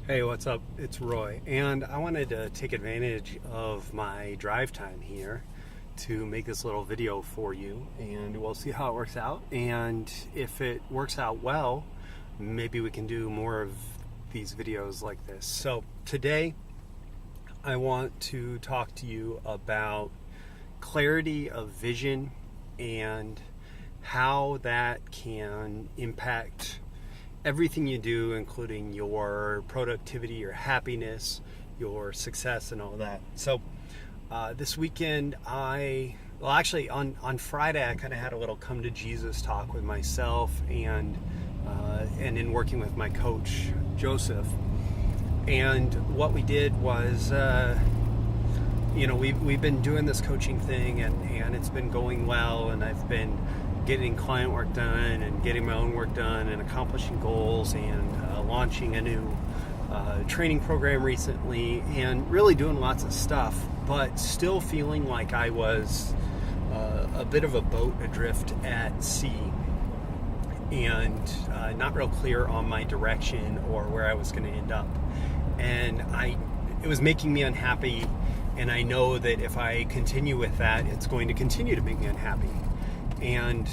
Hey, what's up? It's Roy, and I wanted to take advantage of my drive time here to make this little video for you, and we'll see how it works out. And if it works out well, maybe we can do more of these videos like this. So today, I want to talk to you about clarity of vision and how that can impact everything you do, including your productivity, your happiness, your success, and all that. So this weekend, on Friday, I kind of had a little come to Jesus talk with myself and in working with my coach, Joseph. And what we did was, we've been doing this coaching thing, and it's been going well, and I've been getting client work done and getting my own work done and accomplishing goals and launching a new training program recently and really doing lots of stuff, but still feeling like I was a bit of a boat adrift at sea and not real clear on my direction or where I was going to end up. And it was making me unhappy, and I know that if I continue with that, it's going to continue to make me unhappy. And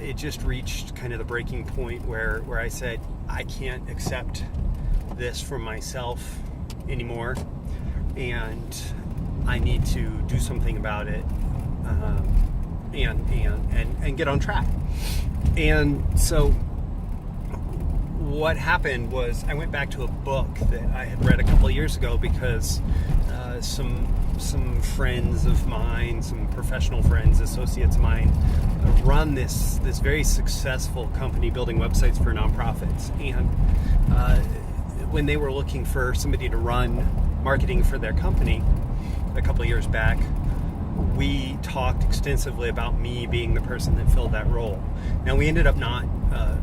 it just reached kind of the breaking point where I said, I can't accept this from myself anymore, and I need to do something about it and get on track. And so what happened was I went back to a book that I had read a couple of years ago because some friends of mine, some professional friends, associates of mine, run this very successful company building websites for nonprofits. And when they were looking for somebody to run marketing for their company a couple of years back, we talked extensively about me being the person that filled that role. Now, we ended up not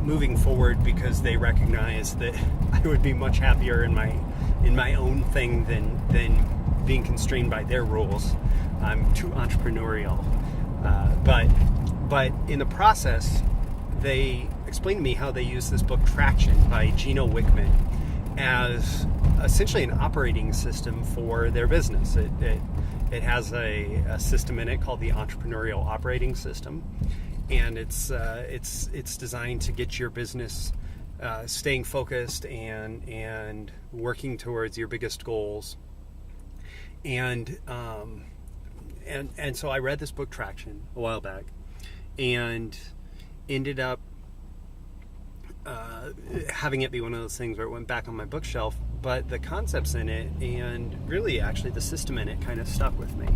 moving forward because they recognized that I would be much happier in my own thing than being constrained by their rules. I'm too entrepreneurial. But in the process, they explained to me how they use this book Traction by Gino Wickman as essentially an operating system for their business. It has a system in it called the Entrepreneurial Operating System, and it's designed to get your business staying focused and working towards your biggest goals. And so I read this book Traction a while back and ended up having it be one of those things where it went back on my bookshelf, but the concepts in it and really actually the system in it kind of stuck with me.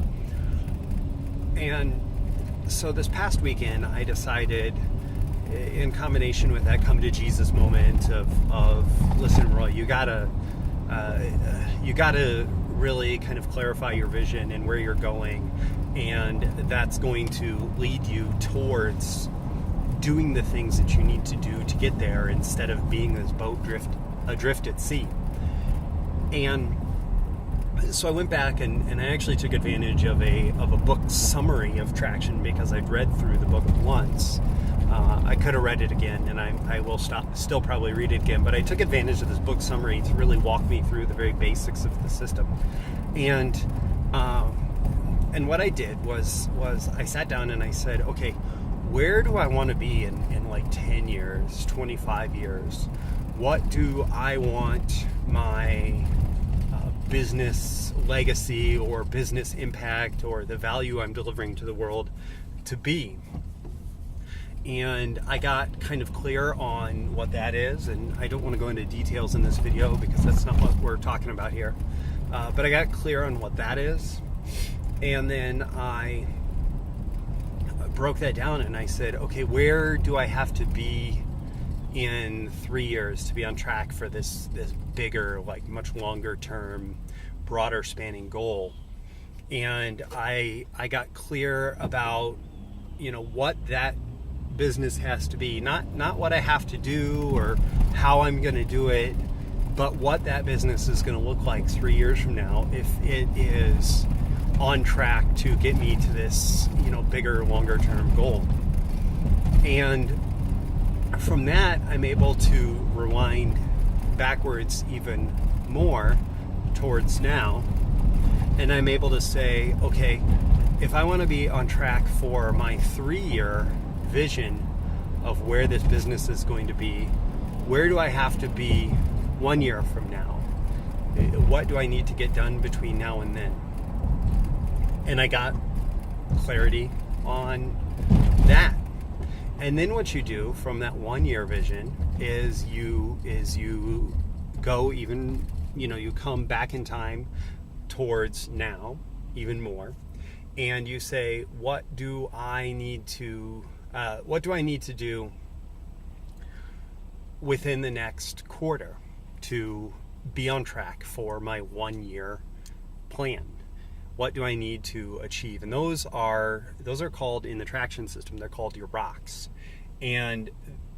And so this past weekend I decided, in combination with that come to Jesus moment of listen, Roy, you gotta really kind of clarify your vision and where you're going, and that's going to lead you towards doing the things that you need to do to get there instead of being this boat adrift at sea. And so I went back and I actually took advantage of a book summary of Traction because I'd read through the book once. I could have read it again, and I will still probably read it again, but I took advantage of this book summary to really walk me through the very basics of the system. And what I did was I sat down and I said, okay, where do I want to be in like 10 years, 25 years? What do I want my business legacy or business impact or the value I'm delivering to the world to be? And I got kind of clear on what that is, and I don't want to go into details in this video because that's not what we're talking about here. But I got clear on what that is, and then I broke that down and I said, okay, where do I have to be in 3 years to be on track for this bigger, like much longer term, broader spanning goal? And I got clear about, what that business has to be, not what I have to do or how I'm going to do it, but what that business is going to look like 3 years from now if it is on track to get me to this, bigger, longer term goal. And from that, I'm able to rewind backwards even more towards now, and I'm able to say, okay, if I want to be on track for my 3-year vision of where this business is going to be, where do I have to be 1 year from now? What do I need to get done between now and then? And I got clarity on that. And then what you do from that 1 year vision is you go even, you come back in time towards now even more, and you say, what do I need to do within the next quarter to be on track for my 1 year plan? What do I need to achieve? And those are called, in the traction system, they're called your rocks. And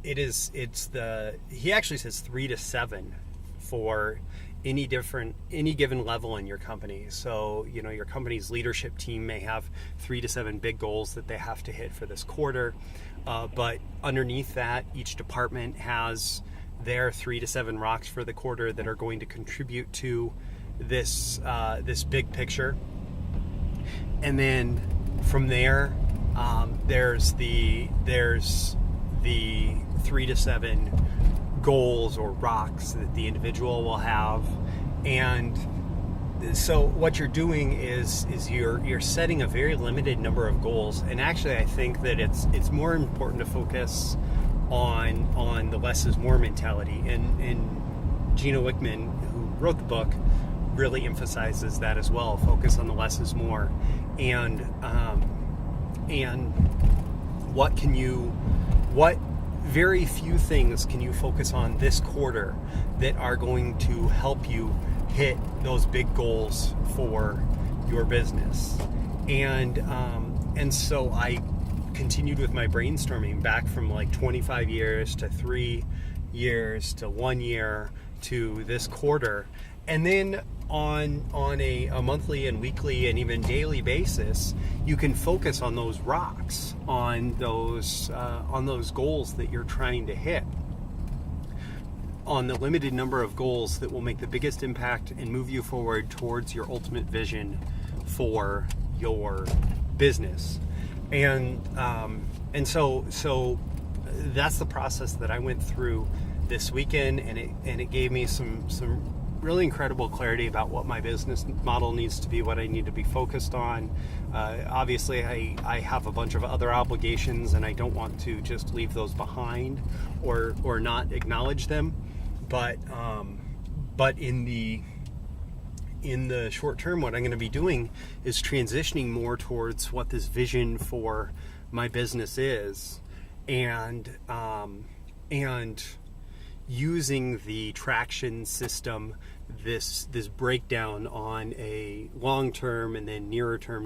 he actually says 3 to 7 for any given level in your company. So, your company's leadership team may have 3 to 7 big goals that they have to hit for this quarter. But underneath that, each department has their 3 to 7 rocks for the quarter that are going to contribute to this big picture. And then from there, there's the 3 to 7 goals or rocks that the individual will have. And so what you're doing is you're setting a very limited number of goals. And actually, I think that it's more important to focus on the less is more mentality. And Gino Wickman, who wrote the book, really emphasizes that as well. Focus on the less is more. And what very few things can you focus on this quarter that are going to help you hit those big goals for your business? And so I continued with my brainstorming back from like 25 years to 3 years to 1 year to this quarter. And then on a monthly and weekly and even daily basis, you can focus on those rocks, on those goals that you're trying to hit, on the limited number of goals that will make the biggest impact and move you forward towards your ultimate vision for your business. And so that's the process that I went through this weekend, and it gave me some really incredible clarity about what my business model needs to be, what I need to be focused on. Obviously, I have a bunch of other obligations, and I don't want to just leave those behind or not acknowledge them. But in the short term, what I'm going to be doing is transitioning more towards what this vision for my business is, and using the traction system, this breakdown on a long term and then nearer term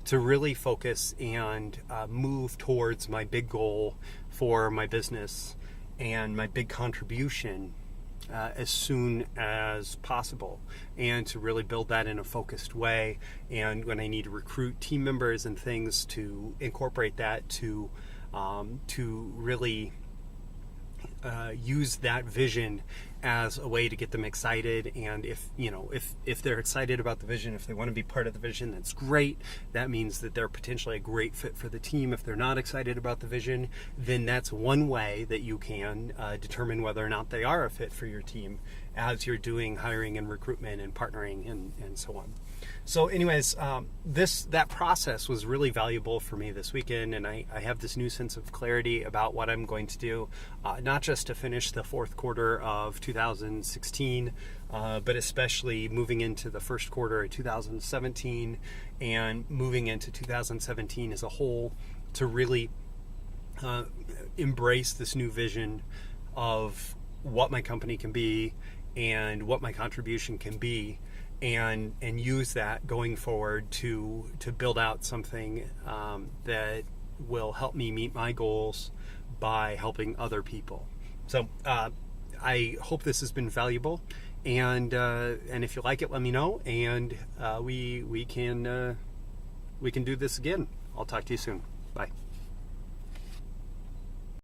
to really focus and move towards my big goal for my business and my big contribution as soon as possible, and to really build that in a focused way. And when I need to recruit team members and things, to incorporate that to really use that vision as a way to get them excited. And if they're excited about the vision, if they want to be part of the vision, that's great. That means that they're potentially a great fit for the team. If they're not excited about the vision, then that's one way that you can determine whether or not they are a fit for your team as you're doing hiring and recruitment and partnering and so on. So anyways, that process was really valuable for me this weekend, and I have this new sense of clarity about what I'm going to do, not just to finish the fourth quarter of 2016, but especially moving into the first quarter of 2017 and moving into 2017 as a whole, to really embrace this new vision of what my company can be and what my contribution can be, and use that going forward to build out something that will help me meet my goals by helping other people. So I hope this has been valuable, and if you like it, let me know, and we can do this again. I'll talk to you soon. Bye.